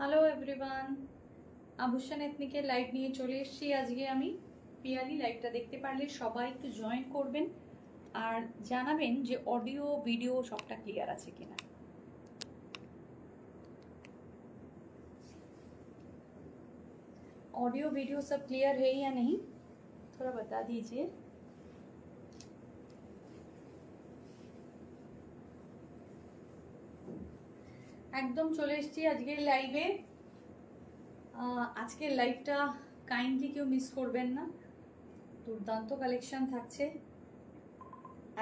Hello everyone, আভূষণ এথনিকের live নিয়ে চলে এসেছি আজকে আমি। পিয়ালি লাইভটা দেখতে পারলে সবাই একটু জয়েন করবেন আর জানাবেন যে অডিও ভিডিও সবটা ক্লিয়ার আছে কিনা। ऑडियो वीडियो सब क्लियर है या नहीं, थोड़ा बता दीजिए। একদম চলে এসেছি আজকের লাইভে। আজকের লাইভটা কাইন্ডলি কেউ মিস করবেন না, দুর্দান্ত কালেকশন থাকছে।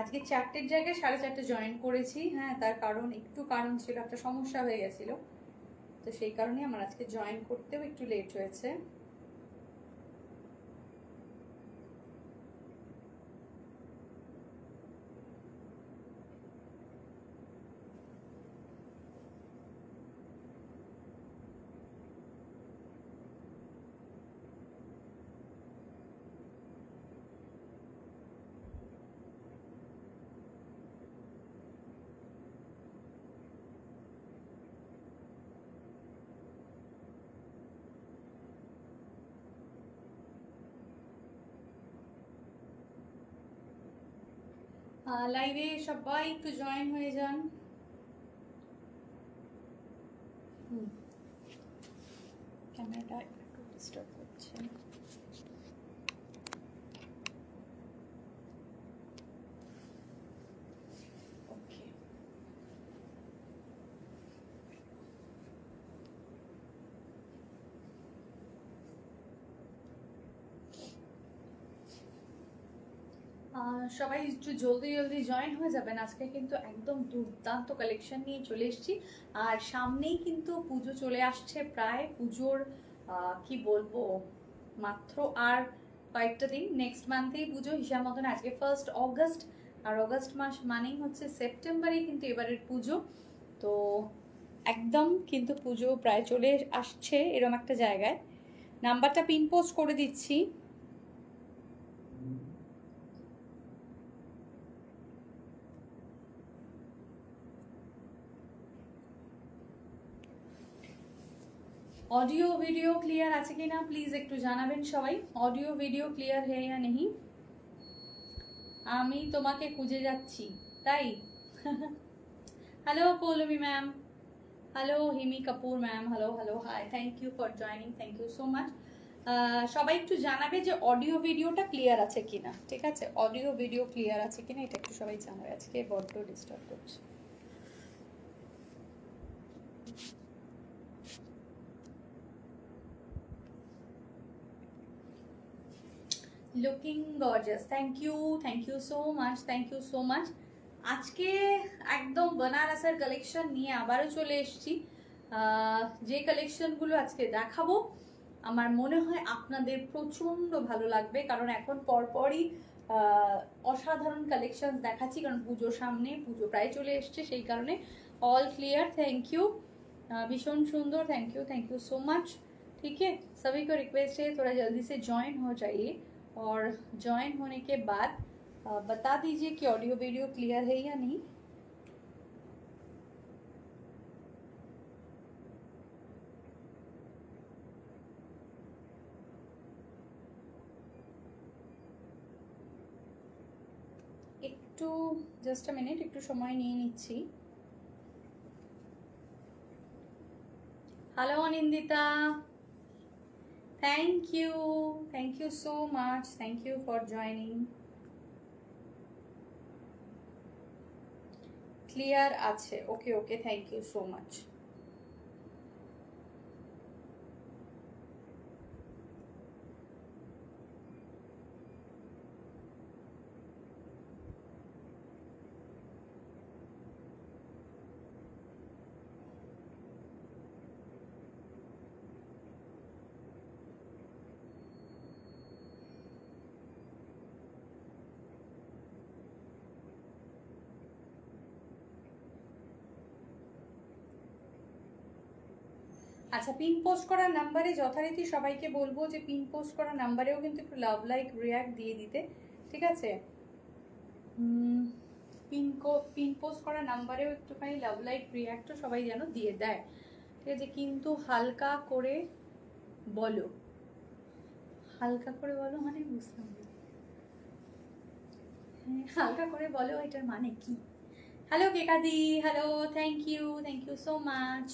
আজকে 4টের জায়গায় 4:30 জয়েন করেছি। হ্যাঁ, তার কারণ ছিল, একটা সমস্যা হয়ে গেছিল, তো সেই কারণে আমার আজকে জয়েন করতেও একটু লেট হয়েছে। লাইভে সবাই একটু জয়েন হয়ে যান। ক্যামেরাটা একটু ডিস্টার্ব করছে। ওকে, সবাই একটু জলদি জলদি জয়েন হয়ে যাবেন। আজকে কিন্তু একদম দুর্দান্ত কালেকশন নিয়ে চলে এসেছি। আর সামনেই কিন্তু পুজো চলে আসছে, প্রায় পুজোর কি বলবো, মাত্র আর কয়েকটা দিন। নেক্সট মান্থেই পুজো, হিসাব মতন আজকে 1 অগস্ট, আর অগস্ট মাস মানেই হচ্ছে সেপ্টেম্বরেই কিন্তু এবারের পুজো। তো একদম কিন্তু পুজো প্রায় চলে আসছে এরকম একটা জায়গায়। নাম্বারটা পিন পোস্ট করে দিচ্ছি। ऑडियो वीडियो क्लियर আছে কিনা প্লিজ একটু জানাবেন সবাই। ऑडियो वीडियो क्लियर है या नहीं? আমি তোমাকে খুঁজে যাচ্ছি তাই। Hello Poulami ma'am, hello Himi Kapoor ma'am, hello hello, hi, thank you for joining, thank you so much. সবাই একটু জানাবে যে অডিও ভিডিওটা ক্লিয়ার আছে কিনা। ঠিক আছে, অডিও ভিডিও ক্লিয়ার আছে কিনা এটা একটু সবাই জানাবে। আজকে বড্ড ডিস্টার্ব করছে। Looking gorgeous, thank you so much, thank you so much. আজকে একদম বেনারসের কালেকশন নিয়ে আবারও চলে এসেছি। যে কালেকশনগুলো আজকে দেখাবো আমার মনে হয় আপনাদের প্রচন্ড ভালো লাগবে, কারণ এখন পরপরই অসাধারণ কালেকশন দেখাচ্ছি, কারণ পুজোর সামনে, পুজো প্রায় চলে এসছে, সেই কারণে। ऑल क्लियर, थैंक यू, भीषण सुंदर, थैंक यू सो मच। ठीक है, सभी को रिक्वेस्ट है थोड़ा जल्दी से ज्वाइन हो जाइए, और ज्वाइन होने के बाद बता दीजिए कि ऑडियो वीडियो क्लियर है या नहीं। একটু জাস্ট আ মিনিট, একটু সময় নিয়ে নিচ্ছি। Hello Anindita, thank you so much, thank you for joining. Clear আছে, okay okay, thank you so much. আচ্ছা, পিন পোস্ট করার নাম্বারে যথারীতি সবাইকে বলবো যে পিন পোস্ট করার নাম্বারেও কিন্তু একটু লাভ লাইক রিয়াক্ট দিয়ে দিতে। ঠিক আছে, পিন পোস্ট করার নাম্বারেও একটুখানি লাভ লাইক রিয়াক্টও সবাই যেন দিয়ে দেয়। ঠিক আছে, কিন্তু হালকা করে বলো। হালকা করে বলো মানে বুঝলাম না। হালকা করে বলো এটার মানে কি? हेलो केका दी, hello, thank you so much,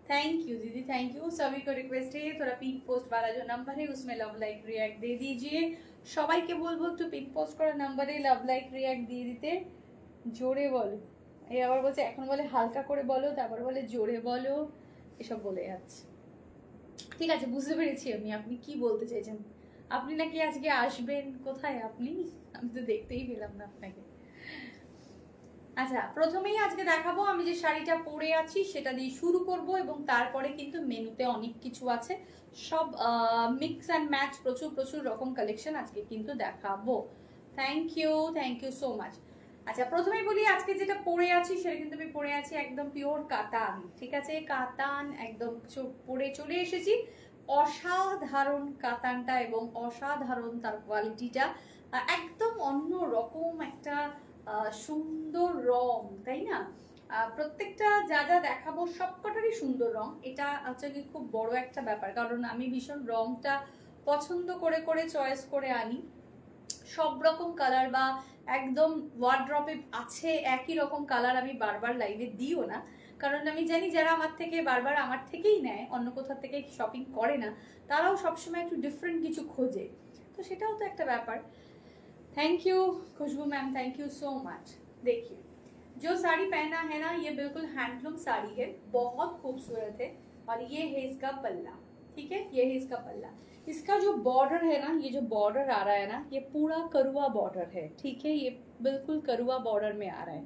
thank you दीदी, थैंक यू। सभी को रिक्वेस्ट है थोड़ा पिंक पोस्ट वाला जो नंबर है उसमें लव लाइक रिएक्ट दे दीजिए। সবাইকে বলবো একটু পিঙ্ক পোস্ট করা নাম্বারে লাভ লাইক রিয়াক্ট দিয়ে দিতে। জোরে বলো, এই আবার বলছে, এখন বলে হালকা করে বলো, তারপর বলে জোরে বলো, এসব বলে যাচ্ছে। ঠিক আছে, বুঝতে পেরেছি আমি আপনি কি বলতে চাইছেন। আপনি নাকি আজকে আসবেন, কোথায় আপনি? আমি তো দেখতেই পেলাম না আপনাকে। আচ্ছা, প্রথমেই আজকে দেখাবো আমি যে শাড়িটা পরে আছি সেটা দিয়ে শুরু করব, এবং তারপরে কিন্তু মেনুতে অনেক কিছু আছে, সব মিক্স অ্যান্ড ম্যাচ, প্রচুর প্রচুর রকম কালেকশন আজকে কিন্তু দেখাবো। Thank you so much. আচ্ছা, প্রথমেই বলি আজকে যেটা পরে আছি সেটা কিন্তু আমি পরে আছি একদম পিওর কাতান। ঠিক আছে, কাতান একদম পরে চলে এসেছি। অসাধারণ কাতানটা এবং অসাধারণ তার কোয়ালিটিটা, একদম অন্য রকম একটা সুন্দর রং, তাই না? প্রত্যেকটা যা যা দেখাবো সবকটারই সুন্দর রং। এটা হচ্ছে কি খুব বড় একটা ব্যাপার, কারণ আমি ভীষণ রংটা পছন্দ করে করে চয়েস করে আনি। সব রকম কালার বা একদম ওয়ার্ড্রপে আছে একই রকম কালার আমি বারবার লাইভে দিও না, কারণ আমি জানি যারা আমার থেকে বারবার আমার থেকেই নেয়, অন্য কোথা থেকে শপিং করে না, তারাও সবসময় একটু ডিফারেন্ট কিছু খোঁজে, তো সেটাও তো একটা ব্যাপার। Thank you Khushboo ma'am, thank you so much. देखिए, जो साड़ी पहना है ना, ये बिल्कुल हैंडलूम साड़ी है, बहुत खूबसूरत है, और ये है इसका पल्ला। ठीक है, ये है इसका पल्ला। इसका जो बॉर्डर है ना, ये जो बॉर्डर आ रहा है ना, ये पूरा करुआ बॉर्डर है। ठीक है, ये बिल्कुल करुआ बॉर्डर में आ रहा है,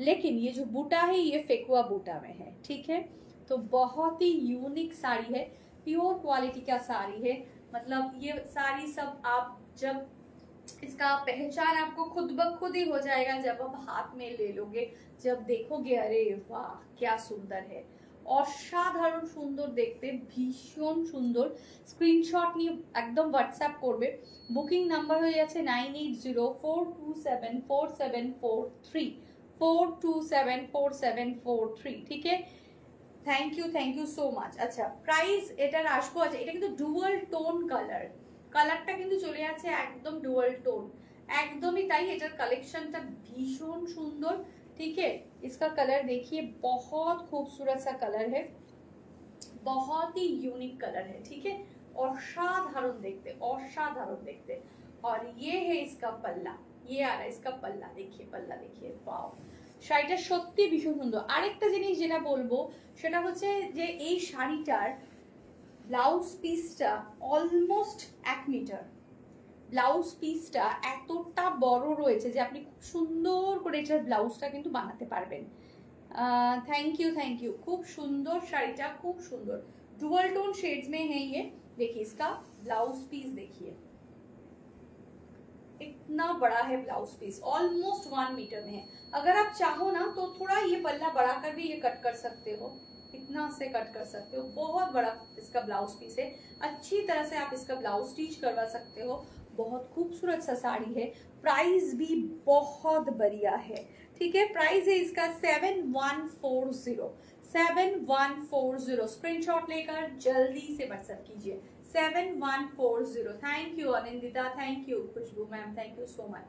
लेकिन ये जो बूटा है ये फेकुआ बूटा में है। ठीक है, तो बहुत ही यूनिक साड़ी है, प्योर क्वालिटी का साड़ी है। मतलब ये साड़ी सब आप जब इसका पहचान आपको खुद ब खुद ही हो जाएगा जब आप हाथ में ले लोगे, जब देखोगे अरे वाह क्या सुंदर है, অসাধারণ সুন্দর দেখতে, ভীষণ সুন্দর। স্ক্রিনশট নিয়ে একদম হোয়াটসঅ্যাপ করবে। বুকিং নাম্বার হয়ে যাচ্ছে 9804274743 4274743। ঠিক আছে, থ্যাংক ইউ সো মাচ। আচ্ছা, প্রাইস এটার আসবো। আচ্ছা, এটা কিন্তু ডুয়াল টোন কালার, কালারটা কিন্তু চলে যাচ্ছে একদম ডুয়াল টোন, একদমই তাই। এটার কালেকশনটা ভীষণ সুন্দর। ठीक है, इसका कलर देखिए, बहुत खूबसूरत सा कलर है, बहुत ही यूनिक कलर है। ठीक है, असाधारण देखते, असाधारण देखते। और ये है इसका पल्ला, ये आ रहा है इसका पल्ला, देखिए पल्ला देखिए, वाओ, শাড়িটা সত্যি ভীষণ সুন্দর। আরেকটা জিনিস যেটা বলবো সেটা হচ্ছে যে এই শাড়িটার ব্লাউজ পিসটা অলমোস্ট 1 মিটার, ব্লাউজ পিসটা এতটা বড় রয়েছে যে আপনি খুব সুন্দর করে এটার ব্লাউজটা কিন্তু বানাতে পারবেন। थैंक यू, खूब सुंदर শাড়িটা, খুব সুন্দর। डुअल टोन शेड्स में है ये। देखिए इसका ब्लाउज पीस देखिए, इतना बड़ा है ब्लाउज पीस, ऑलमोस्ट 1 मीटर में है। अगर आप चाहो ना तो थोड़ा ये पल्ला बढ़ाकर भी ये कट कर सकते हो, इतना से कट कर सकते हो। बहुत बड़ा इसका ब्लाउज पीस है, अच्छी तरह से आप इसका ब्लाउज स्टिच करवा सकते हो। बहुत खूबसूरत सा साड़ी है, प्राइस भी बहुत बढ़िया है। ठीक है, प्राइस है इसका 7140 स्क्रीनशॉट लेकर जल्दी से व्हाट्सएप कीजिए 7140। Thank you Anindita, thank you Khushboo ma'am, thank you so much.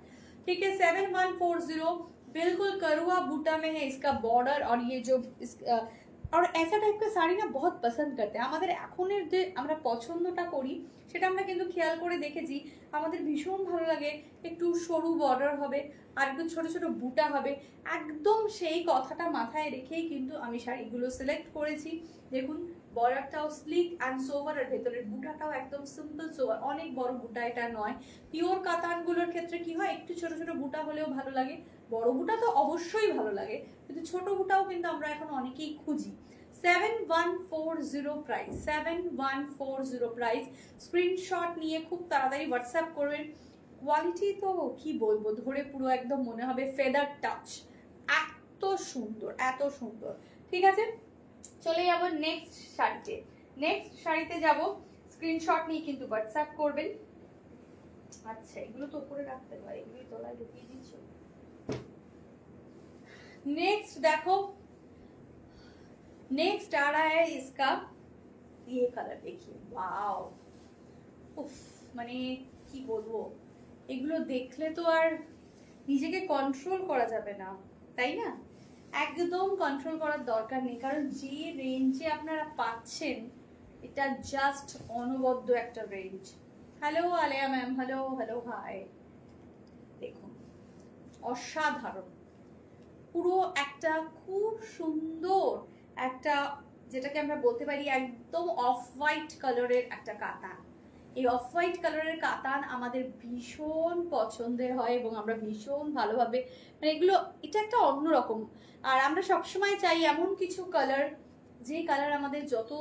ठीक है, 7140 बिल्कुल करुआ बूटा में है इसका बॉर्डर। और ये जो और ऐसा टाइप का শাড়ি না बहुत পছন্দ করতে আমাদের এখনের যে আমরা পছন্দটা করি সেটা আমরা কিন্তু খেয়াল করে দেখেছি, আমাদের ভীষণ ভালো লাগে একটু সরু বর্ডার হবে আর একটু ছোট ছোট বুটা হবে, একদম সেই কথাটা মাথায় রেখেই কিন্তু আমি শাড়িগুলো সিলেক্ট করেছি। দেখুন বর্ডারটাও স্লিক অ্যান্ড সোভার, আর ভেতরের বুটাটাও একদম সিম্পল সোভার, অনেক বড় বুটা এটা নয়। পিওর কাতানগুলোর ক্ষেত্রে কি হয়, একটু ছোট ছোট বুটা হলেও ভালো লাগে, বড় বুটা তো অবশ্যই ভালো লাগে, কিন্তু ছোট বুটাও কিন্তু আমরা এখন অনেকেই খুঁজি। 7140 প্রাইস, 7140 প্রাইস। স্ক্রিনশট নিয়ে খুব তাড়াতাড়ি হোয়াটসঅ্যাপ করবেন। কোয়ালিটি তো কি বলবো, ধরে পুরো একদম মনে হবে ফেদার টাচ, এত সুন্দর এত সুন্দর। ঠিক আছে, চলে যাব নেক্সট শাড়িতে। নেক্সট শাড়িতে যাব, স্ক্রিনশট নিয়ে কিন্তু হোয়াটসঅ্যাপ করবেন। আচ্ছা, এগুলো তো উপরে রাখতে হয়, এগুলোই তলায় ঢুকিয়ে দিচ্ছ। নেক্সট দেখো, नेक्स्ट आ रहा है इसका ये कलर, देखिए वाओ, উফ মানে কি বলবো, এগুলো দেখলে তো আর নিজেকে কন্ট্রোল করা যাবে না, তাই না? একদম কন্ট্রোল করার দরকার নেই, কারণ যে রেঞ্জে আপনারা পাচ্ছেন এটা জাস্ট অনবদ্য একটা রেঞ্জ। হ্যালো আলেয়া ম্যাম, হ্যালো হ্যালো, হাই। দেখুন অসাধারণ, পুরো একটা খুব সুন্দর একটা, যেটাকে আমরা বলতে পারি একদম অফ হোয়াইট কালারের একটা কাতান। এই অফ হোয়াইট কালারের কাতান আমাদের ভীষণ পছন্দের হয় এবং আমরা ভীষণ ভালোভাবে, মানে এগুলো, এটা একটা অন্যরকম। আর আমরা সবসময় চাই এমন কিছু কালার, যে কালার আমাদের যত,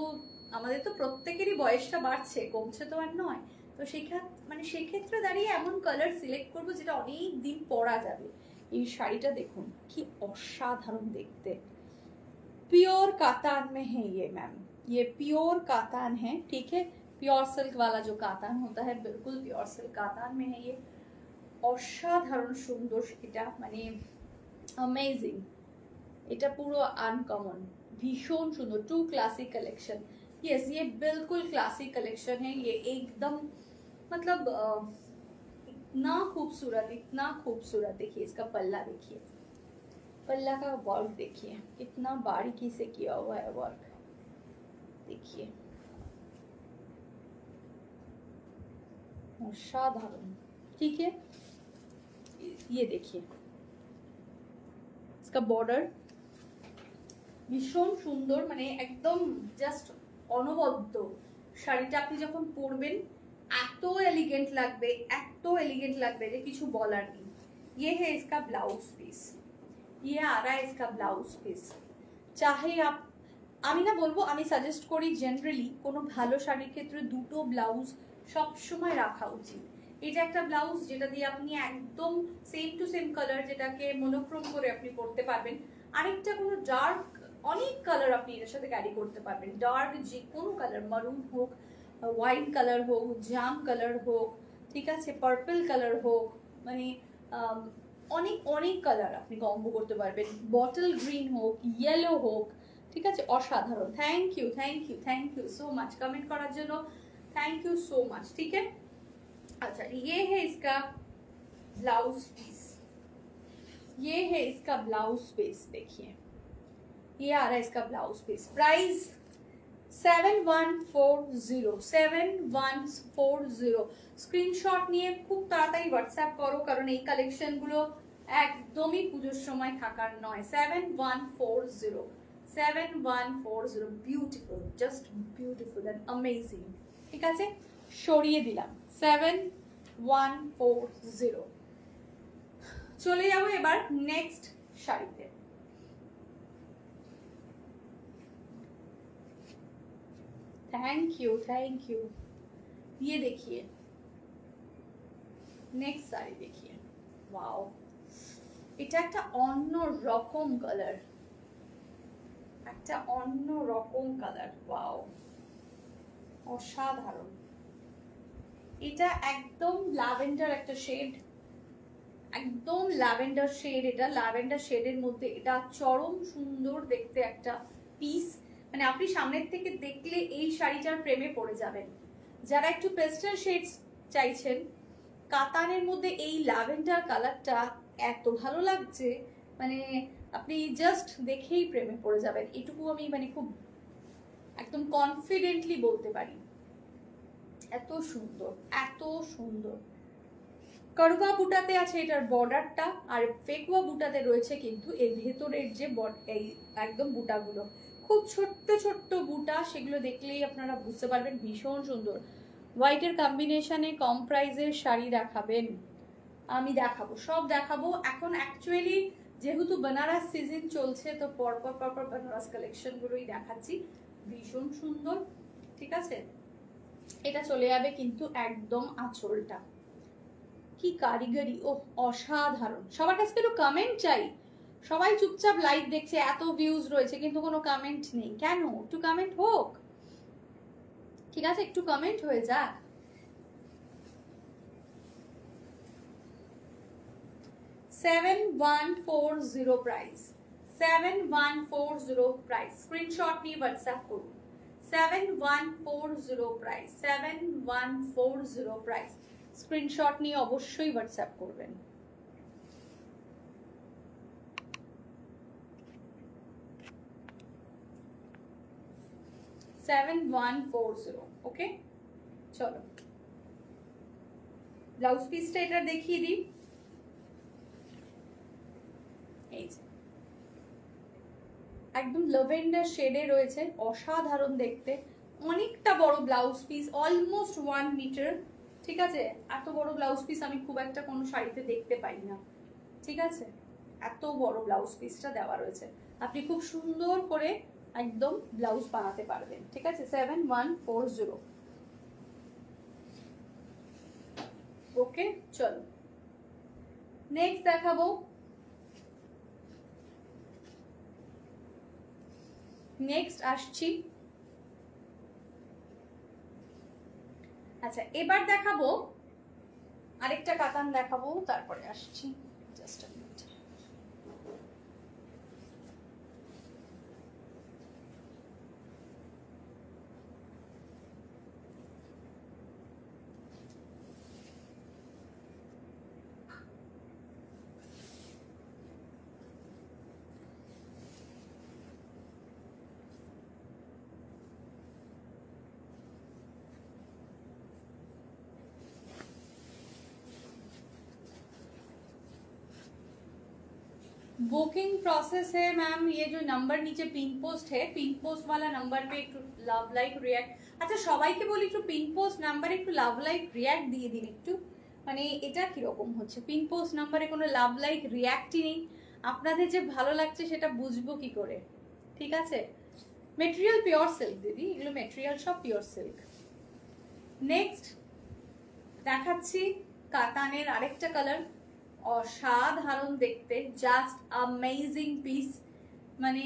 আমাদের তো প্রত্যেকেরই বয়সটা বাড়ছে, কমছে তো আর নয়, তো সেক্ষেত্রে দাঁড়িয়ে এমন কালার সিলেক্ট করবো যেটা অনেক দিন পরা যাবে। এই শাড়িটা দেখুন কি অসাধারণ দেখতে, प्योर कातान में है ये मैम, ये प्योर कातान है, ठीक है, प्योर सिल्क वाला जो कातान होता है, बिल्कुल प्योर सिल्क कातान में है ये। অসাধারণ সুন্দর, এটা মানে अमेजिंग, এটা পুরো আনকমন, ভীষণ সুন্দর, टू क्लासिक कलेक्शन। यस, ये बिल्कुल क्लासिक कलेक्शन है, ये एकदम मतलब इतना खूबसूरत, इतना खूबसूरत। देखिए इसका पल्ला, देखिए पल्ला का वर्क, देखिए कितना बारीकी से किया हुआ है वर्क, देखिए असाधारण, ठीक है। ये देखिए इसका बॉर्डर ভীষণ সুন্দর, মানে একদম জাস্ট অনবদ্য। শাড়িটা আপনি যখন পরবেন এত এলিগেন্ট লাগবে, এত এলিগেন্ট লাগবে যে কিছু বলার নেই। ये है इसका ब्लाउज पीस, ये आ रहा है इसका ब्लाउज पीस। चाहे आप, আমি না বলবো, আমি সাজেস্ট করি জেনারেলি কোনো ভালো শাড়ির ক্ষেত্রে দুটো ব্লাউজ সব সময় রাখা উচিত। এটা একটা ব্লাউজ যেটা দিয়ে আপনি একদম সেম টু সেম কালার, যেটাকে মনোক্রোম করে আপনি পরতে পারবেন। আরেকটা কোনো ডার্ক, অনেক কালার আপনি এর সাথে ক্যারি করতে পারবেন, ডার্ক যে কোনো কালার, মারুন হোক, ওয়াইন কালার হোক, জাম কালার হোক, ঠিক আছে, পার্পল কালার হোক, মানে অনেক অনেক কালার আপনি কম্বো করতে পারবেন, বটল গ্রিন হোক, ইয়েলো হোক, ঠিক আছে, অসাধারণ। Thank you, thank you, thank you so much comment করার জন্য, थैंक यू सो मच, ठीक है। अच्छा, ये है इसका ब्लाउज पीस, ये है इसका ब्लाउज पीस, देखिए ये आ रहा है इसका ब्लाउज पीस। प्राइस 7140, 7140। স্ক্রিনশট নিয়ে খুব তাড়াতাড়ি হোয়াটসঅ্যাপ করো, কারণ এই কালেকশন গুলো একদমই পুজোর সময় থাকার নয়। 7140, 7140, beautiful, just beautiful and amazing, ঠিক আছে, সরিয়ে দিলাম 7140। চলে যাবো এবার নেক্সট শাড়িতে। Thank you, thank you. ये देखिए नेक्स्ट साड़ी, देखिए वाओ, এটা একটা অন্য রকম কালার, একটা অন্য রকম কালার, ওয়াও অসাধারণ। এটা একদম ল্যাভেন্ডার একটা শেড, একদম ল্যাভেন্ডার শেড, এটা ল্যাভেন্ডার শেডের মধ্যে এটা চরম সুন্দর দেখতে একটা পিস, মানে আপনি সামনের থেকে দেখলে এই শাড়িটার প্রেমে পড়ে যাবেন। যারা একটু পেস্টেল শেডস চাইছেন, কাতানের মধ্যে এই ল্যাভেন্ডার কালারটা এত ভালো লাগছে, মানে আপনি জাস্ট দেখেই প্রেমে পড়ে যাবেন, এটুকু আমি মানে খুব একদম কনফিডেন্টলি বলতে পারি। এত সুন্দর, এত সুন্দর। করবা বুটাতে আছে এটার বর্ডারটা, আর ফেকুয়া বুটাতে রয়েছে কিন্তু এর ভেতরের যে এই একদম বুটাগুলো, খুব ছোট্ট ছোট্ট বুটা, সেগুলো দেখলেই আপনারা বুঝতে পারবেন ভীষণ সুন্দর। হোয়াইটের কম্বিনেশনে কম প্রাইসের শাড়ি দেখাবেন, আমি দেখাবো, সব দেখাবো। এখন অ্যাকচুয়ালি যেহেতু বেনারস সিজন চলছে, তো পরপর পরপর বেনারস কালেকশন গুলোই দেখাচ্ছি, ভীষণ সুন্দর, ঠিক আছে। এটা চলে যাবে কিন্তু একদম আঁচলটা, কি কারিগরি, ও অসাধারণ। সবার কাছে একটু কমেন্ট চাই, সবাই চুপচাপ লাইভ দেখছে, এত ভিউজ রয়েছে কিন্তু কোনো কমেন্ট নেই, কেন? একটু কমেন্ট হোক, ঠিক আছে, একটু কমেন্ট হয়ে যাক। $7140 प्राइस, 7140 প্রাইস, স্ক্রিনশট নিয়ে হোয়াটসঅ্যাপ করুন। 7140 প্রাইস, 7140 প্রাইস, স্ক্রিনশট নিয়ে অবশ্যই হোয়াটসঅ্যাপ করবেন। ওকে, চলো ব্লাউজ পিসটা এটা দেখিয়ে দিই। এই যে একদম ল্যাভেন্ডার শেডে রয়েছে, অসাধারণ দেখতে, অনেকটা বড় ব্লাউজ পিস, অলমোস্ট 1 মিটার। ঠিক আছে, এত বড় ব্লাউজ পিস আমি খুব একটা কোনো শাড়িতে দেখতে পাই না। ঠিক আছে, এত বড় ব্লাউজ পিসটা দেওয়া রয়েছে, আপনি খুব সুন্দর করে একদম ব্লাউজ বানাতে পারবেন। ঠিক আছে, 7140। ওকে, চলো নেক্সট দেখাবো। নেক্সট আসছি, আচ্ছা এবার দেখাবো আরেকটা কাতান দেখাবো, তারপরে আসছি। Just a minute. Booking process है मैम, ये जो नंबर नीचे पिन पोस्ट है, पिन पोस्ट वाला नंबर पे একটু লাভ লাইক রিয়্যাক্ট, আচ্ছা সবাইকে বলি একটু পিন পোস্ট নাম্বারে একটু লাভ লাইক রিয়্যাক্ট দিয়ে দিন একটু। মানে এটা কি রকম হচ্ছে, পিন পোস্ট নাম্বারে কোনো লাভ লাইক রিয়্যাক্টই নেই, আপনাদের যে ভালো লাগছে সেটা বুঝবো কি করে? ঠিক আছে, মেটেরিয়াল পিওর সিল্ক দিদি, এগুলো মেটেরিয়াল সব পিওর সিল্ক। নেক্সট দেখাচ্ছি কাতানের আরেকটা কালার, অসাধারণ দেখতে, জাস্ট অ্যামেজিং পিস। মানে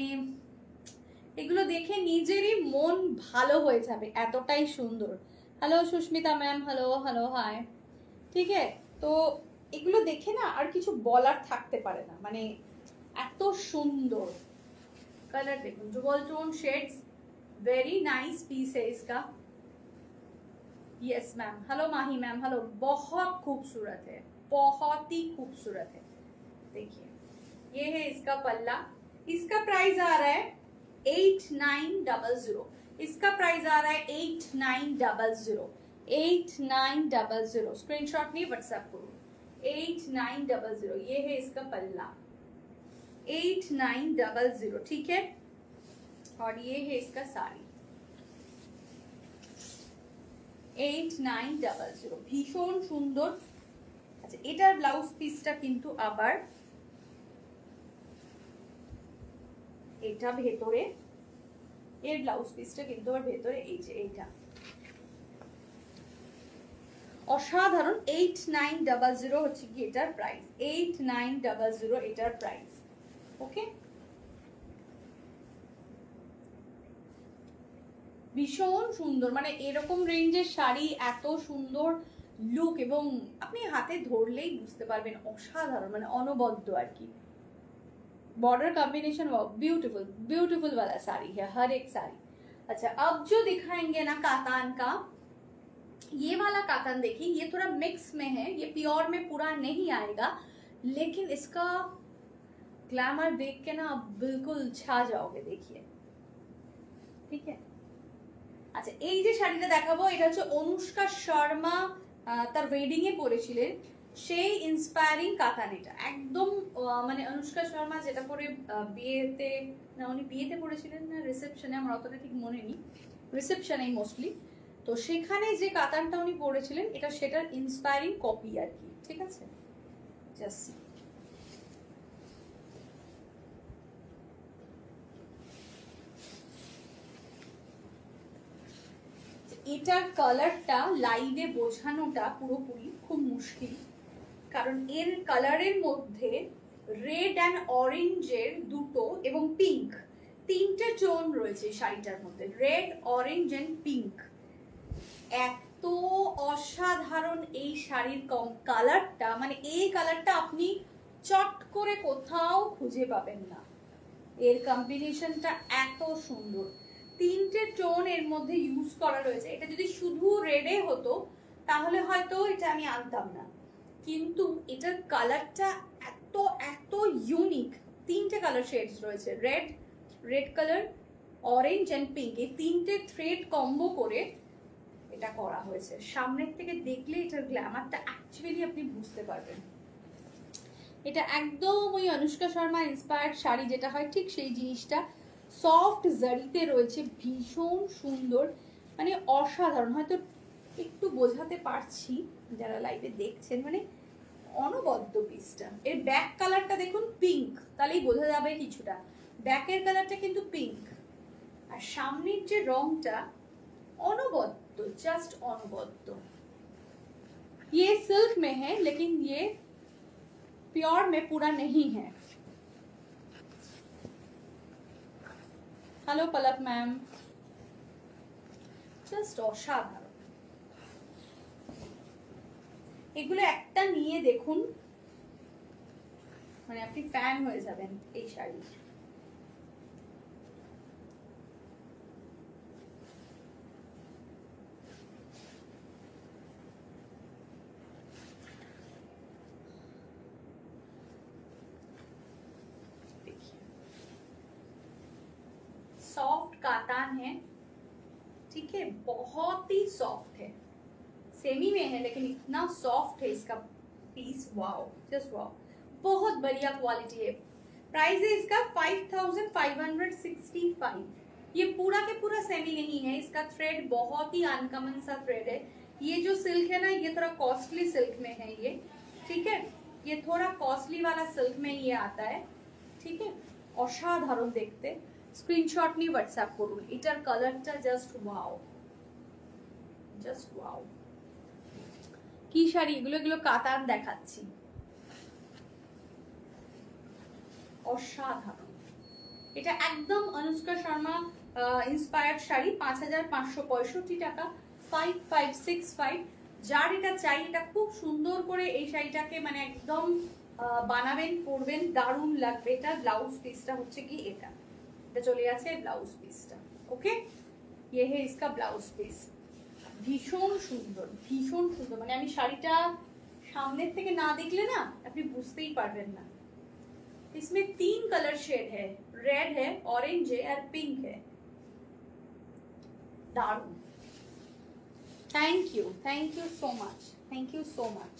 এগুলো দেখে নিজেরই মন ভালো হয়ে যাবে, এতটাই সুন্দর। Hello Susmita ma'am, hello hello hi. ঠিক আছে, তো এগুলো দেখে না আর কিছু বলার থাকতে পারে না, মানে এত সুন্দর कलर। देखो dual tone shades, very nice piece है इसका। Yes ma'am, hello Mahi ma'am, hello. बहुत खूबसूरत है, बहुत ही खूबसूरत है। देखिए ये है इसका पल्ला, इसका प्राइस आ रहा है 8900, इसका प्राइस आ रहा है 8900, 8900। स्क्रीनशॉट नहीं व्हाट्सएप करो, 8900। ये है इसका पल्ला 8900, ठीक है। और ये है इसका साड़ी 8900, ভীষণ সুন্দর। আচ্ছা এটার ব্লাউজ পিসটা কিন্তু আবার এটা ভেতরে, এর ব্লাউজ পিসটা কিন্তু আবার ভেতরে, এই যে এইটা অসাধারণ। 8900 হচ্ছে কি এটার প্রাইস, 8900 এটার প্রাইস। ওকে, ভীষণ সুন্দর, মানে এরকম রেঞ্জের শাড়ি এত সুন্দর লুক, এবং আপনি হাতে ধরলেই বুঝতে পারবেন অসাধারণ, মানে অনবদ্য আর কি। बॉर्डर कॉम्बिनेशन ब्यूटीफुल ब्यूटीफुल वाला साड़ी है, हर एक साड़ी। अच्छा अब जो दिखाएंगे ना कातान का, ये वाला कातान देखिए, ये थोड़ा मिक्स में है, ये प्योर में पूरा नहीं आएगा, लेकिन इसका ग्लैमर देख के ना आप बिल्कुल छा जाओगे। देखिए ठीक है। আচ্ছা এই যে শাড়িটা দেখাবো, এটা হচ্ছে অনুষ্কা শর্মা তার ওয়েডিং এ পরেছিলেন, সেই ইন্সপায়ারিং কাতান। এটা একদম মানে অনুষ্কা শর্মা যেটা পরে বিয়েতে, না উনি বিয়েতে পরেছিলেন না রিসেপশনে, আমার অতটা ঠিক মনে নেই, রিসেপশনেই মোস্টলি। তো সেখানে যে কাতানটা উনি পরেছিলেন, এটা সেটার ইন্সপায়ারিং কপি আর কি। ঠিক আছে, জাস্ট এটার কালারটা লাইভে বোঝানোটা পুরোপুরি খুব মুশকিল, কারণ এর কালারের মধ্যে রেড অ্যান্ড অরেঞ্জের দুটো এবং পিঙ্ক, তিনটে টোন রয়েছে শাড়িটার মধ্যে, রেড অরেঞ্জ অ্যান্ড পিঙ্ক। এত অসাধারণ এই শাড়ির কালারটা, মানে এই কালারটা আপনি চট করে কোথাও খুঁজে পাবেন না। এর কম্বিনেশনটা এত সুন্দর, তিনটে টোন এর মধ্যে ইউজ করা রয়েছে। এটা যদি শুধু রেডে হতো তাহলে হয়তো এটা আমি আনতাম না, কিন্তু এটার কালারটা এত এত ইউনিক। তিনটে কালার শেডস রয়েছে, red, red colour, orange and pink, এই তিনটে থ্রেড কম্বো করে এটা করা হয়েছে। সামনের থেকে দেখলে এটার গ্ল্যামারটা অ্যাকচুয়ালি আপনি বুঝতে পারবেন। এটা একদম ওই অনুষ্কা শর্মা ইন্সপায়ার্ড শাড়ি যেটা হয় ঠিক সেই জিনিসটা, সফট জারিতে রয়েছে, ভীষণ সুন্দর, মানে অসাধারণ। হয়তো একটু বোঝাতে পারছি যারা লাইভে দেখছেন, মানে অনবদ্য পিসটা। এর ব্যাক কালারটা দেখুন পিঙ্ক, তাহলেই বোঝা যাবে কিছুটা, ব্যাকের কালারটা কিন্তু পিঙ্ক, আর সামনের যে রংটা অনবদ্য, জাস্ট অনবদ্য। ये सिल्क में है लेकिन ये प्योर में पूरा नहीं है। हेलो पलक मैम, জাস্ট অসাধারণ। এগুলো একটা নিয়ে দেখুন, মানে আপনি ফ্যান হয়ে যাবেন এই শাড়ির। सॉफ्ट कातान है, ठीक है, बहुत ही सॉफ्ट है, सेमी में है लेकिन इतना सॉफ्ट है इसका पीस, वाओ, जस्ट वाओ, बहुत बढ़िया क्वालिटी है। प्राइस है इसका 5565। ये पूरा के पूरा सेमी नहीं है, इसका थ्रेड बहुत ही अनकॉमन सा थ्रेड है। ये जो सिल्क है ना, ये थोड़ा कॉस्टली सिल्क में है ये, ठीक है, ये थोड़ा कॉस्टली वाला सिल्क में ये आता है, ठीक है। অসাধারণ দেখতে, স্ক্রিনশট নিয়ে হোয়াটসঅ্যাপ করুন। এটার কালারটা জাস্ট ওয়াও, জাস্ট ওয়াও। কি শাড়ি এগুলো, এগুলো কাতান দেখাচ্ছি, অসাধারণ। এটা একদম অনুষ্কা শর্মা ইন্সপায়ার্ড শাড়ি, 5565 টাকা, 5565। যার এটা চাই, এটা খুব সুন্দর করে এই শাড়িটাকে মানে একদম বানাবেন, পরবেন, দারুণ লাগবে। এটা ব্লাউজ পিসটা হচ্ছে কি এটা, এটা চলে আছে ব্লাউজ পিসটা, ওকে, ये है इसका ব্লাউজ পিস। ভীষণ সুন্দর, ভীষণ সুন্দর, মানে আমি শাড়িটা সামনের থেকে না দেখলে না আপনি বুঝতেই পারবেন না। इसमें 3 कलर शेड है, रेड है, ऑरेंज है और पिंक है, दारुण। Thank you so much, thank you so much.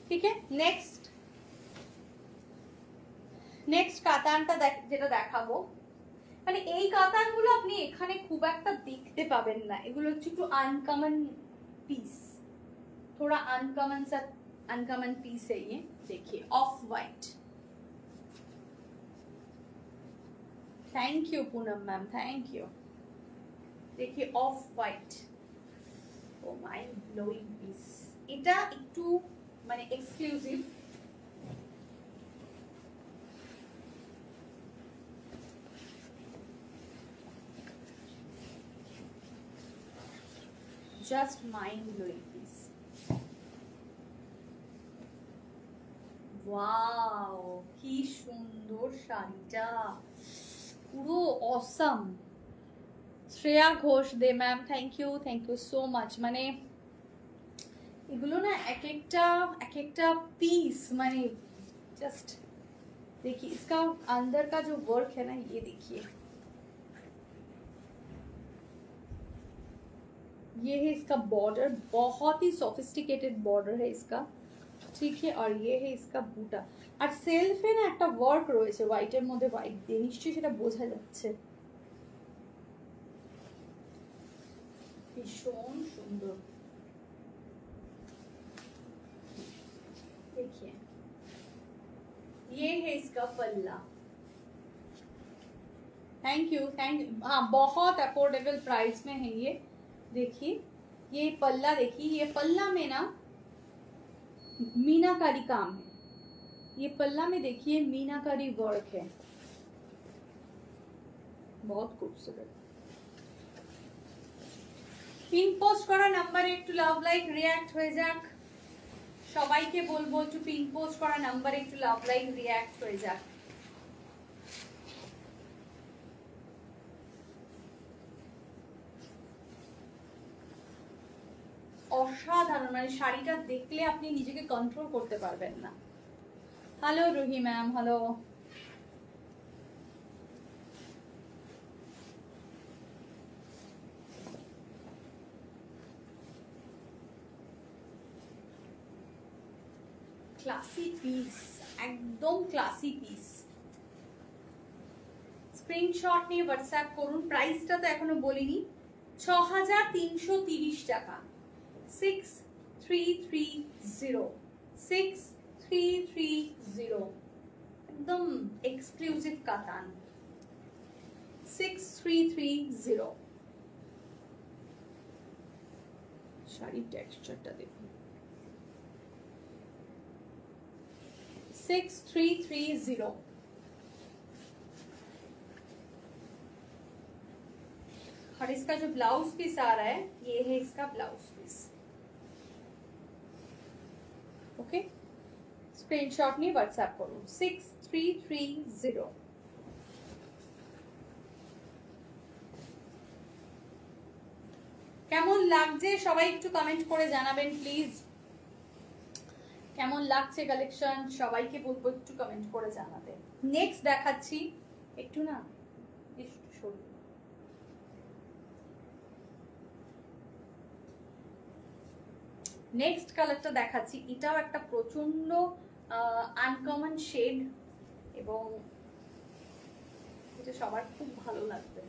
ठीक है, নেক্সট কাতানটা যেটা দেখাবো, মানে এই কাতানগুলো আপনি এখানে খুব একটা দেখতে পাবেন না, এগুলো হচ্ছে একটু আনকমন পিস, थोड़ा अनकॉमन पीस है ये। देखिए off white, thank you Poonam ma'am, thank you. देखिए off white, oh mind blowing piece, এটা একটু মানে exclusive. Just mind blowing piece, wow কি সুন্দর শাড়িটা, পুরো awesome. Shreya Ghosh Dey ma'am, thank you so much. মানে এগুলো না এক একটা पीस, মানে जस्ट देखिए इसका अंदर का जो वर्क है ना, ये देखिए, ये है इसका बॉर्डर, बहुत ही सोफिस्टिकेटेड बॉर्डर है इसका, ठीक है, और ये है इसका বুটা। আর সেলফে না একটা ওয়ার্ক রয়েছে হোয়াইটের মধ্যে, হোয়াইট দিয়ে, নিশ্চয়ই সেটা বোঝা যাচ্ছে, ভীষণ সুন্দর। देखिए ये है इसका पल्ला, थैंक यू। हाँ, बहुत अफोर्डेबल प्राइस में है ये। देखिए ये पल्ला, देखिए ये पल्ला में ना मीनाकारी काम है, ये पल्ला में देखिए मीनाकारी वर्क है, बहुत खूबसूरत। পিন পোস্ট করা নাম্বারে একটু লাভ লাইক রিঅ্যাক্ট হয়ে যাক, সবাইকে বলবো একটু পিন পোস্ট করা নাম্বারে একটু লাভ লাইক রিঅ্যাক্ট হয়ে যাক। অসাধারণ, মানে শাড়িটা দেখলে আপনি নিজেকে কন্ট্রোল করতে পারবেন না। Hello Ruhi ma'am, hello. Classy piece, একদম ক্লাসি পিস। স্ক্রিনশট নিয়ে হোয়াটসঅ্যাপ করুন। প্রাইসটা তো এখনো বলিনি, 6330 টাকা। 6330, 6330, একদম এক্সক্লুসিভ কাতান। 6330। শাড়ির টেক্সচারটা দেখুন। 6330। और इसका जो ब्लाउज पीस आ रहा है ये है इसका ब्लाउज पीस। ओके, स्क्रीनशॉट नहीं व्हाट्सएप करो। 6330। কেমন লাগছে সবাই একটু কমেন্ট করে জানাবেন প্লিজ। কেমন লাগছে কালেকশন সবাইকে বলবো একটু কমেন্ট করে জানাতে। নেক্সট দেখাচ্ছি, একটু না একটু সরু। নেক্সট কালারটা দেখাচ্ছি, এটাও একটা প্রচন্ড আনকমন শেড এবং এটা সবার খুব ভালো লাগবে।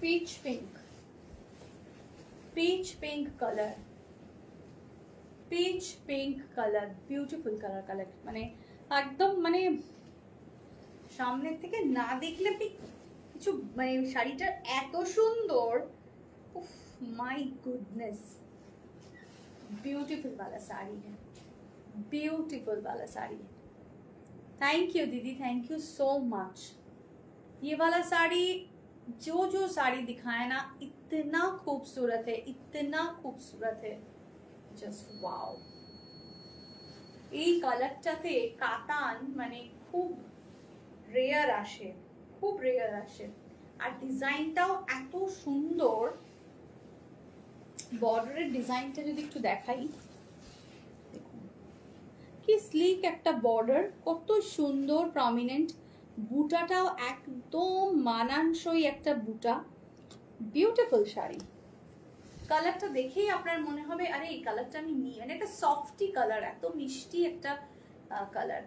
peach pink, peach pink color, peach pink color, beautiful color color, মানে একদম মানে সামনে থেকে না দেখলে কিছু মানে শাড়িটা এত সুন্দর। উফ মাই গুডনেস, ब्यूटीफुल वाला साड़ी है, ब्यूटीफुल वाला साड़ी है। थैंक यू दीदी, थैंक यू सो मच। ये वाला साड़ी जो जो साड़ी दिखाए ना इतना खूबसूरत है, इतना खूबसूरत है, जस्ट वाओ। এই কালারটাতে কাতান মানে খুব রেয়ার আসে, খুব রেয়ার আসে। আর ডিজাইনটাও এত সুন্দর। বর্ডারের ডিজাইনটা যদি একটু দেখাই, দেখুন কি স্লিক একটা বর্ডার, কত সুন্দর প্রমিনেন্ট। বুটাটাও একদম মানানসই একটা বুটা। বিউটিফুল শাড়ি। কালারটা দেখেই আপনার মনে হবে আরে এই কালারটা আমি নিই, মানে একটা সফটি কালার, এত মিষ্টি একটা কালার।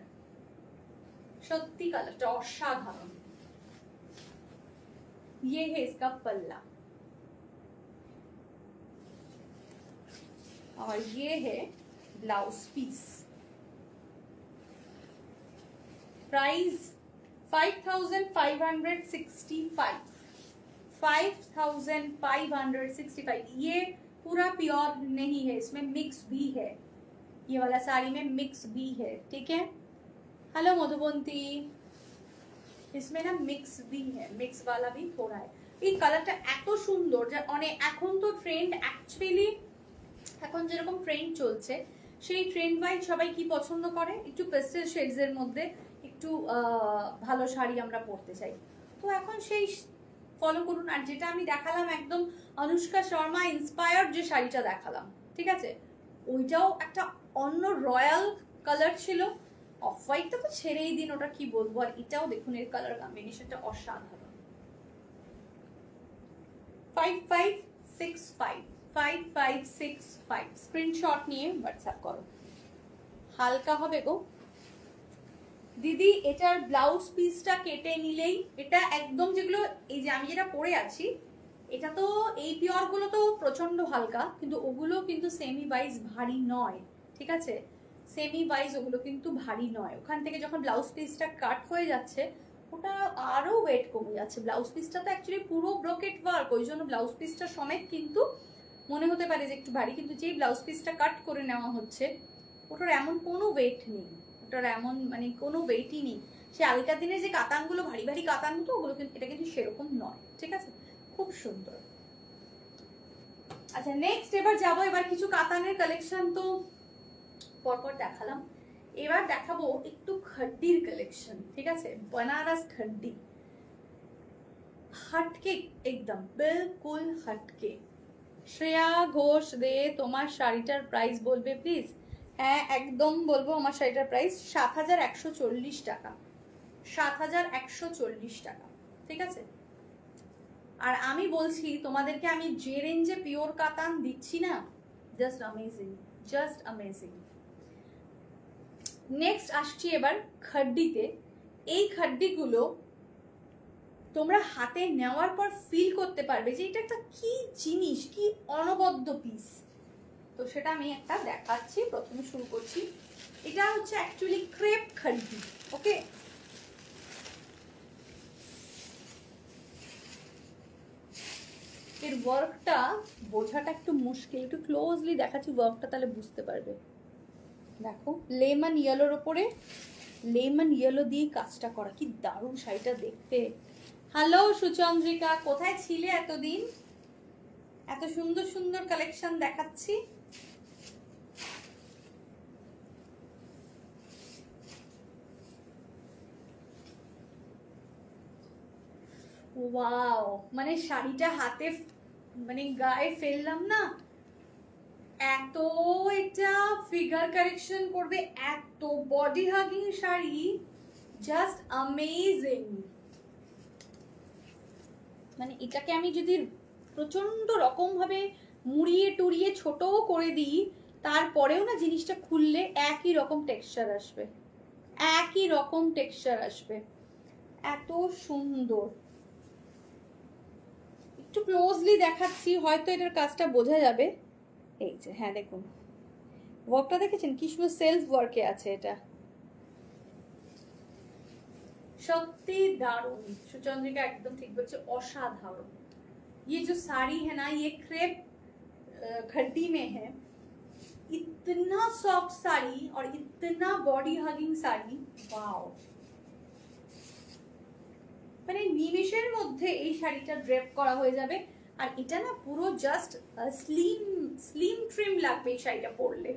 সত্যি কালারটা অসাধারণ। ये है इसका पल्ला और ये है ब्लाउज पीस। प्राइस 5565, 5565। ये पूरा प्योर नहीं है, इसमें मिक्स भी है। ये वाला साड़ी में मिक्स भी है, ठीक है। हेलो मधुबंती, इसमें ना मिक्स भी है, मिक्स वाला भी थोड़ा है। এই কালারটা এত সুন্দর যে অনেক এখন তো ট্রেন্ড, অ্যাকচুয়ালি এখন যেরকম ট্রেন্ড চলছে সেই ট্রেন্ড ওয়াইজ সবাই কি পছন্দ করে, একটু পেস্টেল শেডস এর মধ্যে একটু ভালো শাড়ি আমরা পরতে চাই। তো এখন সেই ফলো করুন। আর যেটা আমি দেখালাম একদম অনুষ্কা শর্মা ইন্সপায়ার্ড যে শাড়িটা দেখালাম, ঠিক আছে, ওইটাও একটা অন্য রয়্যাল কালার ছিল। অফ হোয়াইটটা তো ছেড়েই দিন, ওটা কি বলবো। আর এটাও দেখুন এর কালার কম্বিনেশনটা অসাধারণ। 5565, 5565। স্ক্রিনশট নিয়ে হোয়াটসঅ্যাপ করো। হালকা হবে গো দিদি। এটার ব্লাউজ পিসটা কেটে নিলেই এটা একদম, যেগুলো এই যে আমি যেটা পরে আছি এটা তো এই পিওর গুলো তো প্রচন্ড হালকা, কিন্তু ওগুলো কিন্তু সেমি ওয়াইজ ভারী নয়, ঠিক আছে। সেমি ওয়াইজ ওগুলো কিন্তু ভারী নয়। ওখান থেকে যখন ব্লাউজ পিসটা কাট হয়ে যাচ্ছে ওটা আরো ওয়েট কমে যাচ্ছে। ব্লাউজ পিসটা তো অ্যাকচুয়ালি পুরো ব্রোকেট ওয়ার্ক, ওই জন্য ব্লাউজ পিসটা সমেত কিন্তু মনে হতে পারে যে একটু ভারী, কিন্তু যেই ব্লাউজ পিসটা কাট করে নেওয়া হচ্ছে ওটার এমন কোনো ওয়েট নেই, ওটার এমন মানে কোনো ওয়েটই নেই। সে আগেকার দিনের যে কাতানগুলো ভারী ভারী কাতান তো ওগুলো কিন্তু, এটা কিন্তু সেরকম নয়, ঠিক আছে, খুব সুন্দর। আচ্ছা নেক্সট এবার যাবো, এবার কিছু কাতানের কালেকশন তো পরপর দেখালাম, এবার দেখাবো একটু খড্ডির কালেকশন, ঠিক আছে, बनारस खड्डी, हटके एकदम बिल्कुल हटके। শ্রেয়া ঘোষ দে তোমার শাড়িটার প্রাইস বলবে প্লিজ? হ্যাঁ একদম বলবো, আমার শাড়িটার প্রাইস ৭,১৪০ টাকা, ৭,১৪০ টাকা, ঠিক আছে। আর আমি বলছি তোমাদেরকে, আমি যে রেঞ্জে পিওর কাতান দিচ্ছি না, just amazing, just amazing. Next আসছি এবার খড্ডিতে। এই খড্ডিগুলো তোমরা হাতে নেওয়ার পর ফিল করতে পারবে যে এটা একটা কি জিনিস, কি অনবদ্য পিস। তো সেটা আমি একটা দেখাচ্ছি, প্রথমে শুরু করছি। এটা হচ্ছে অ্যাকচুয়ালি ক্রেপ খড্ডি, ওকে। এর ওয়ার্কটা বোঝাটা একটু মুশকিল, একটু ক্লোজলি দেখাচ্ছি ওয়ার্কটা, তাহলে বুঝতে পারবে। দেখো লেমন ইয়েলোর ওপরে লেমন ইয়েলো দিয়ে কাজটা করা, কি দারুণ শাড়িটা দেখতে। হ্যালো সুচন্দ্রিকা, কোথায় ছিলে এতদিন? এত সুন্দর সুন্দর কালেকশন দেখাচ্ছি। ওয়াও, মানে শাড়িটা হাতে মানে গায়ে ফেললাম না, এত এটা ফিগার কারেকশন করবে, এত body hugging sari, just amazing. মানে এটাকে আমি যদি প্রচন্ড রকম ভাবে মুড়িয়ে টুড়িয়ে ছোটও করে দিই, তারপরেও না জিনিসটা খুললে একই রকম টেক্সচার আসবে, একই রকম টেক্সচার আসবে, এত সুন্দর। একটু ক্লোজলি দেখাচ্ছি, হয়তো এটার কাজটা বোঝা যাবে। এই যে হ্যাঁ দেখুন ওয়ার্কটা দেখেছেন, কি সুন্দর সেলফ ওয়ার্কে আছে এটা, সত্যি দারুণ। সুচন্দ্রিকা একদম ঠিক বলছে, অসাধারণ। ये जो साड़ी है ना, ये क्रेप खड्डी में है, इतना सॉफ्ट साड़ी और इतना बॉडी हगिंग साड़ी, वाओ। মানে নিমেষের মধ্যে এই শাড়িটা ড্রেপ করা হয়ে যাবে। আর এটা না পুরো জাস্ট স্লিম স্লিম ট্রিম লাগবে এই শাড়িটা পরলে,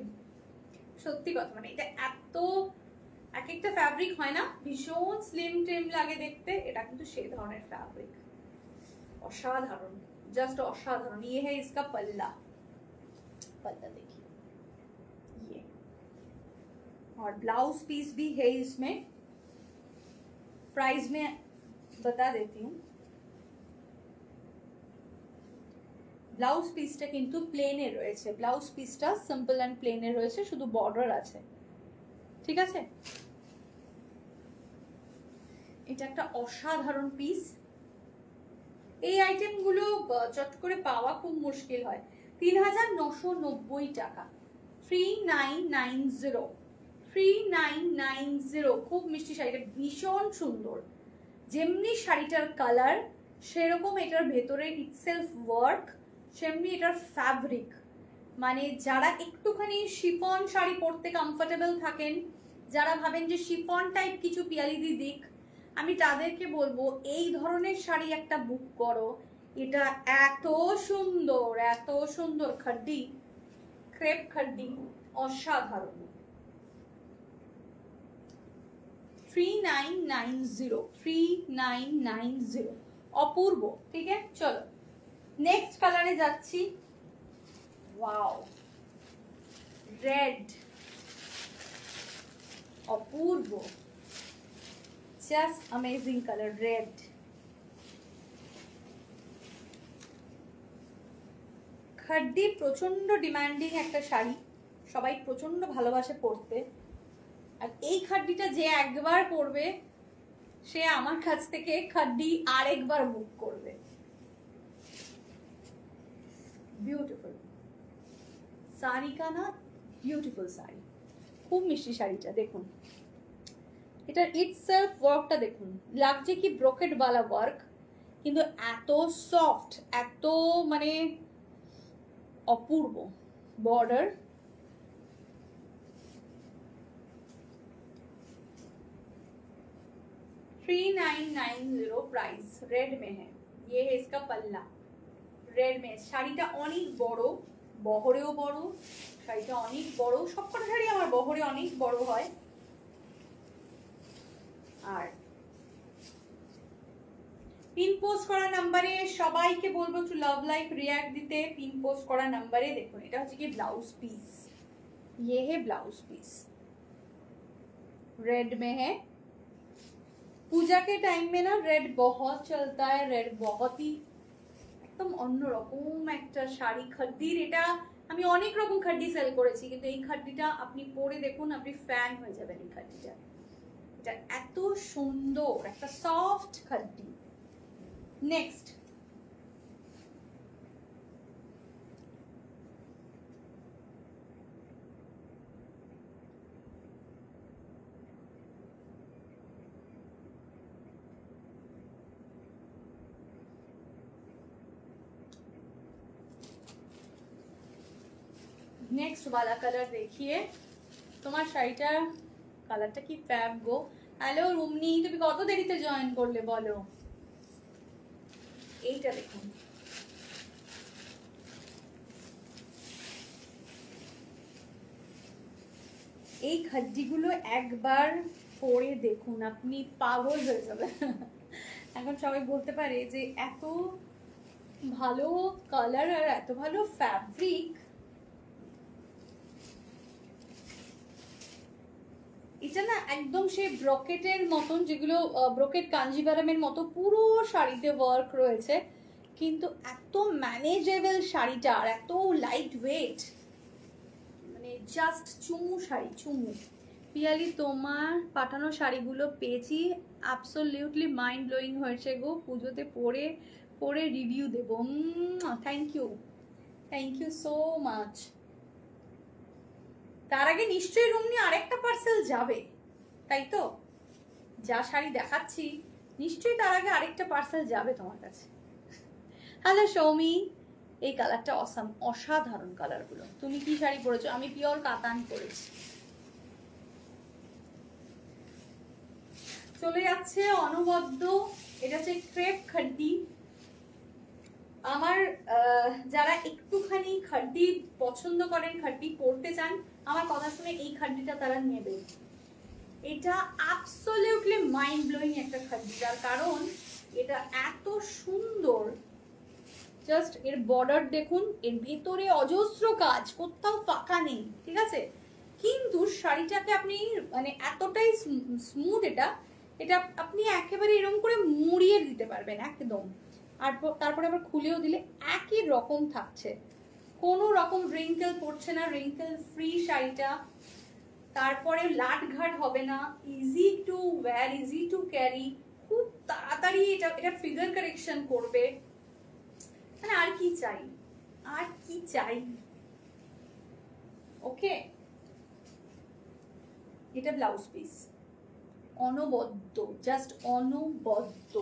সত্যি কথা। মানে এটা এত, এক একটা ফ্যাব্রিক হয় না ভীষণ স্লিম ট্রিম লাগে দেখতে, এটা কিন্তু সেই ধরনের ফ্যাব্রিক, অসাধারণ, जस्ट असाधारण। ये है इसका पल्ला, पल्ला देखिए ये, और ब्लाउज पीस भी है इसमें। प्राइस में बता देती हूँ, ব্লাউজ পিসটা কিন্তু প্লেনে রয়েছে, ব্লাউজ পিসটা সিম্পল এন্ড প্লেনে রয়েছে, শুধু বর্ডার আছে, ঠিক আছে। এটা একটা অসাধারণ পিস। এই আইটেমগুলো চট করে পাওয়া খুব মুশকিল হয়। ৩,৯৯০ টাকা, 3990, 3990। খুব মিষ্টি শাড়িটা, ভীষণ সুন্দর। যেমনি শাড়িটার কালার সেরকম এটার ভেতরে ইটসেলফ ওয়ার্ক, সেমনি এটার ফ্যাব্রিক। মানে যারা একটুখানি শিফন শাড়ি পরতে কমফোর্টেবল থাকেন, যারা ভাবেন যে শিফন টাইপ কিছু পিয়ালিদি দিক, আমি তাদেরকে বলবো এই ধরনের শাড়ি একটা বুক করো। এটা এত সুন্দর, এত সুন্দর। খড্ডি, ক্রেপ খড্ডি, অসাধারণ। 3990, 3990, অপূর্ব। ঠিক আছে, চলো নেক্সট কালারে যাচ্ছি। ওয়াও, রেড, অপূর্ব, জাস্ট অ্যামেজিং কালার, রেড। খড্ডি প্রচন্ড ডিমান্ডিং একটা শাড়ি, সবাই প্রচন্ড ভালোবাসে পরতে। আর এই খড্ডিটা যে একবার পরবে সে আমার কাছ থেকে খড্ডি আরেকবার বুক করবে। বিউটিফুল শাড়ি কা না, বিউটিফুল শাড়ি, খুব মিষ্টি শাড়িটা দেখুন। এটার ইটসেলফ ওয়ার্কটা দেখুন, লাগছে কি ব্রোকেট वाला ওয়ার্ক, কিন্তু এত সফট, এত মানে অপূর্ব। Border, 3990 price. रेड में है, ये है इसका पल्ला। रेड में শাড়িটা অনেক বড়, বহরেও বড়, শাড়িটা অনেক বড়। সবকটা শাড়ি আমার বহরে অনেক বড় হয়। আর পিন পোস্ট করা নাম্বারে সবাইকে বলবো একটু লাভ লাইক রিয়্যাক্ট দিতে। পিন পোস্ট করা নাম্বারে দেখুন, এটা হচ্ছে কি ব্লাউজ পিস। ये है ब्लाउज पीस, रेड में है। पूजा के टाइम में ना रेड बहुत चलता है, रेड बहुत ही एकदम অন্যরকম একটা শাড়ি। খাদ্দির এটা আমি অনেক রকম খাদ্দি সেল করেছি, কিন্তু এই খাদ্দিটা আপনি পরে দেখুন, আপনি ফ্যান হয়ে যাবেন এই খাদ্দিটা। এটা এত সুন্দর একটা সফট খাদ্দি। নেক্সট नेक्स्ट वाला कलर देखिए। তোমার শাড়িটার কালারটা কি ফ্যাব গো। হ্যালো রুমনি, তুমি কত দেরিতে জয়েন করলে বলো। এইটা দেখুন, এই খাদ্দিগুলো একবার পরে দেখুন, আপনি পাগল হয়ে যাবেন। এখন সবাই বলতে পারে যে এত ভালো কালার আর এত ভালো ফ্যাব্রিক, এটা না একদম সেই ব্রকেটের মতন, যেগুলো ব্রকেট কাঞ্জিভারামের মতো পুরো শাড়িতে ওয়ার্ক রয়েছে, কিন্তু এত ম্যানেজেবল শাড়িটা আর এত লাইট ওয়েট, মানে জাস্ট চুমু শাড়ি, চুমু। পিয়ালি তোমার পাঠানো শাড়িগুলো পেয়েছি, অ্যাবসলিউটলি মাইন্ড ব্লোয়িং হয়েছে গো। পুজোতে পরে পরে রিভিউ দেবো। Thank you so much. তার আগে নিশ্চয়ই রুমনি আরেকটা পার্সেল যাবে, তাই তো? যা শাড়ি দেখাচ্ছি নিশ্চয়ই তার আগে আরেকটা পার্সেল যাবে তোমার কাছে। হ্যালো সৌমি, এই কালারটা অসাম, অসাধারণ কালারগুলো। তুমি কি শাড়ি পরেছো? আমি পিওর কাতান পরেছি। চলে যাচ্ছে অনবদ্য, এটা হচ্ছে ক্রেপ খাদ্দি। আমার যারা একটুখানি খাদ্দি পছন্দ করেন, খাদ্দি পরতে চান, আমার কথা শুনে এই খাদ্দিটা তারা নেবে। এটা অ্যাবসলিউটলি মাইন্ড ব্লোয়িং একটা খাদ্দি, যার কারণ এটা এত সুন্দর। জাস্ট এর বর্ডার দেখুন, এর ভেতরে অজস্র কাজ, কোথাও ফাঁকা নেই, ঠিক আছে? কিন্তু শাড়িটাকে আপনি মানে এতটাই স্মুথ, এটা এটা আপনি একেবারে এরকম করে মুড়িয়ে দিতে পারবেন একদম। আর তারপরে আবার খুলেও দিলে একই রকম থাকছে, কোনো রকম রিঙ্কেল পড়ছে না, রিঙ্কেল ফ্রি শাড়িটা। তারপরে লাট ঘাট হবে না, easy to wire, easy to carry, খুব তাড়াতাড়ি এটা ফিগার কারেকশন করবে। মানে আর কি চাই, আর কি চাই। ওকে, এটা ব্লাউজ পিস, অনবদ্য, জাস্ট অনবদ্য।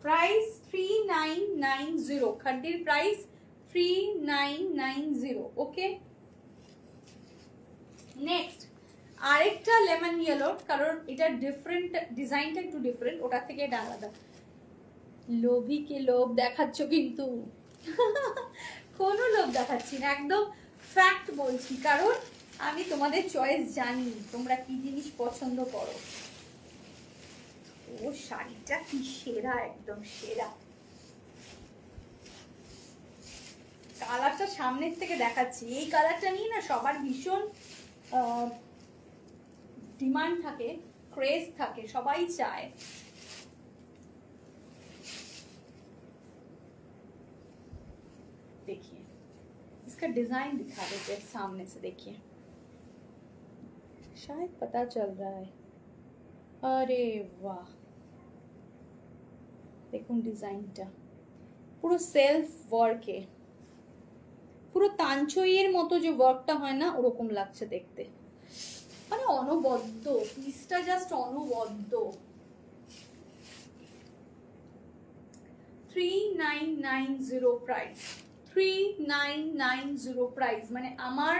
প্রাইস 3990, খাদ্দির প্রাইস 3990। ওকে, নেক্সট আরেকটা লেমন ইয়েলো, কারণ এটা ডিফারেন্ট, ডিজাইনটা একটু ডিফারেন্ট, ওটা থেকে এটা আলাদা। লোভীকে লোভ দেখাচ্ছ কিন্তু। কোনো লোভ দেখাচ্ছি না, একদম ফ্যাক্ট বলছি, কারণ আমি তোমাদের চয়েস জানি, তোমরা কি জিনিস পছন্দ করো। ও শাড়িটা কি সেরা, একদম সেরা। কালারটা সামনের থেকে দেখাচ্ছি, এই কালারটা নিয়ে না সবার ভীষণ ডিমান্ড থাকে, ক্রেজ থাকে, সবাই চায়। देखिए इसका डिजाइन दिखा देते हैं सामने से, देखिए शायद पता चल रहा है। अरे वाह, দেখুন ডিজাইনটা পুরো সেলফ ওয়ার্কে, পুরো তাঞ্চইয়ের মতো যে ওয়ার্কটা হয় না, ওরকম লাগছে দেখতে। মানে অনবদ্য, পিসটা জাস্ট অনবদ্য। 3990 প্রাইস, 3990 প্রাইস। মানে আমার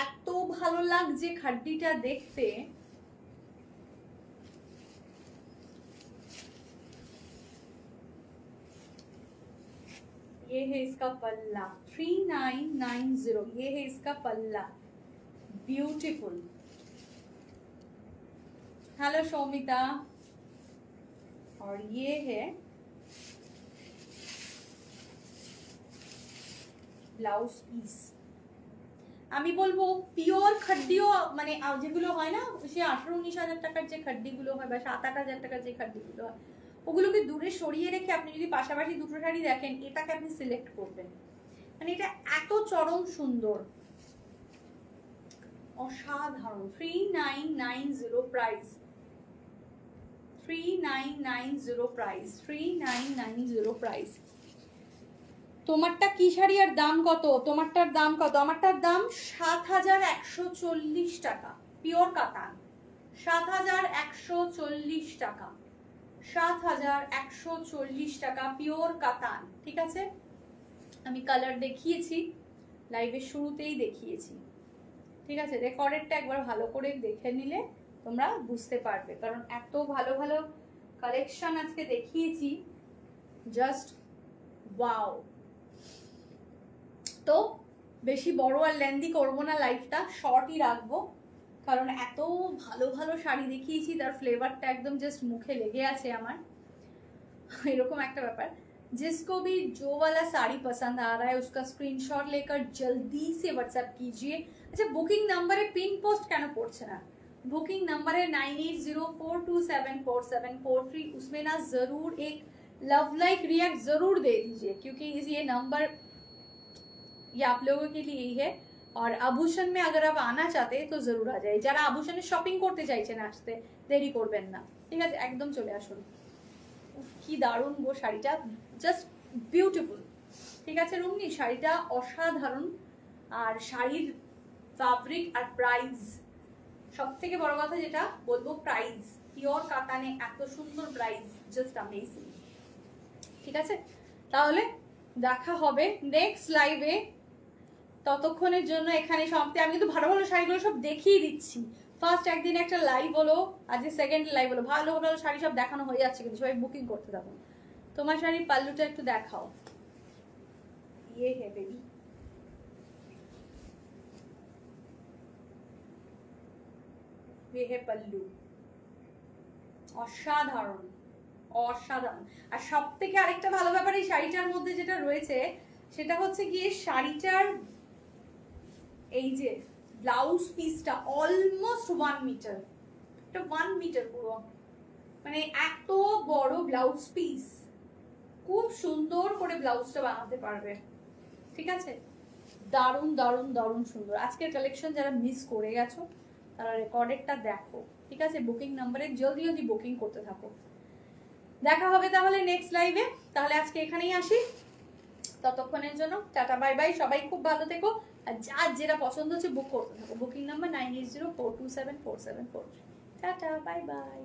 এত ভালো লাগছে খাদ্দিটা দেখতে। ये है इसका पल्ला 3990, ये है इसका पल्ला, ब्यूटीफुल। हेलो शौमिता। और ये है ব্লাউজ পিস। আমি বলবো পিওর খাড্ডিও মানে যেগুলো হয় না সে 18-19 হাজার টাকার যে খাড্ডিগুলো হয় বা 7-8 হাজার টাকার যে খাড্ডিগুলো হয় ওগুলোকে দূরে সরিয়ে রেখে আপনি যদি পাশাপাশি দুটো শাড়ি দেখেন এটাকে আপনি সিলেক্ট করবেন। মানে এটা এত চরম সুন্দর, অসাধারণ। 3990 প্রাইস, 3990 প্রাইস, 3990 প্রাইস। তোমারটা কি শাড়ি আর দাম কত? তোমারটার দাম কত? আমারটার দাম 7140 টাকা, পিওর কাতান, 7140 টাকা, 7140 টাকা পিওর কাতান। ঠিক আছে, আমি কালার দেখিয়েছি লাইভের শুরুতেই দেখিয়েছি। ঠিক আছে, রেকর্ডেরটা একবার ভালো করে দেখে নিলে তোমরা বুঝতে পারবে, কারণ এত ভালো ভালো কালেকশন আজকে দেখিয়েছি, জাস্ট ওয়াও। তো বেশি বড় আর লেন্দি করবো না, লাইভটা শর্টই রাখবো, কারণ এত ভালো ভালো শাড়ি দেখিয়েছি, তার ফ্লেভারটা একদম জাস্ট মুখে লেগে আছে আমার, এরকম একটা ব্যাপার। जिसको भी जो वाला साड़ी पसंद आ रहा है उसका स्क्रीनशॉट लेकर जल्दी से व्हाट्सएप कीजिए। अच्छा, बुकिंग नंबर है, पिन पोस्ट क्या पड़ছে না, बुकिंग नंबर है 9804274743, उसमें ना जरूर एक लव लाइक रिएक्ट जरूर दे दीजिए, क्योंकि ये नंबर ये आप लोगों के लिए ही है। और आभूषण में अगर आप आना चाहते हैं तो जरूर आ जाइए, যারা আভূষণে শপিং করতে চাইছেন আসতে দেরি করবেন না। ঠিক আছে, একদম চলে আসুন। কি দারুণ গো শাড়িটা, জাস্ট বিউটিফুল। ঠিক আছে রুমনি, শাড়িটা অসাধারণ। আর শাড়ির ফ্যাব্রিক আর প্রাইস, সব থেকে বড় কথা যেটা বলবো প্রাইস, পিওর কাতানে এত সুন্দর প্রাইস, জাস্ট অ্যামেজিং। ঠিক আছে, তাহলে দেখা হবে নেক্সট লাইভে। ততক্ষণের জন্য এখানে সমাপ্তি। আমি কিন্তু ভালো ভালো শাড়িগুলো সব দেখিয়ে দিচ্ছি। ফার্স্ট একদিন একটা লাইভ হলো, আজকে সেকেন্ড লাইভ হলো, ভালো ভালো শাড়ি সব দেখানো হয়ে যাচ্ছে, কিন্তু সবাই বুকিং করতে থাকুন। তোমার শাড়ির পাল্লুটা একটু দেখাও। ये है बेबी, ये है पल्लू, অসাধারণ অসাধারণ। আর সব থেকে আরেকটা ভালো ব্যাপার এই শাড়িটার মধ্যে যেটা রয়েছে সেটা হচ্ছে গিয়ে শাড়িটার এই যে ব্লাউজ পিসটা অলমোস্ট 1 মিটার, এটা 1 মিটার পুরো, মানে এত বড় ব্লাউজ পিস, খুব সুন্দর করে ব্লাউজটা বানাতে পারবে। ঠিক আছে, দারুণ দারুণ দারুণ সুন্দর। আজকের কালেকশন যারা মিস করে গেছো তারা রেকর্ডেরটা দেখো। ঠিক আছে, বুকিং নাম্বারে জলদি জলদি বুকিং করতে থাকো। দেখা হবে তাহলে নেক্সট লাইভে। তাহলে আজকে এখানেই আসি, ততক্ষণের জন্য টাটা বাই বাই, সবাই খুব ভালো থেকো। আর যার যেটা পছন্দ হচ্ছে বুক করতে থাকো। Booking number 9804274743। Tata bye bye.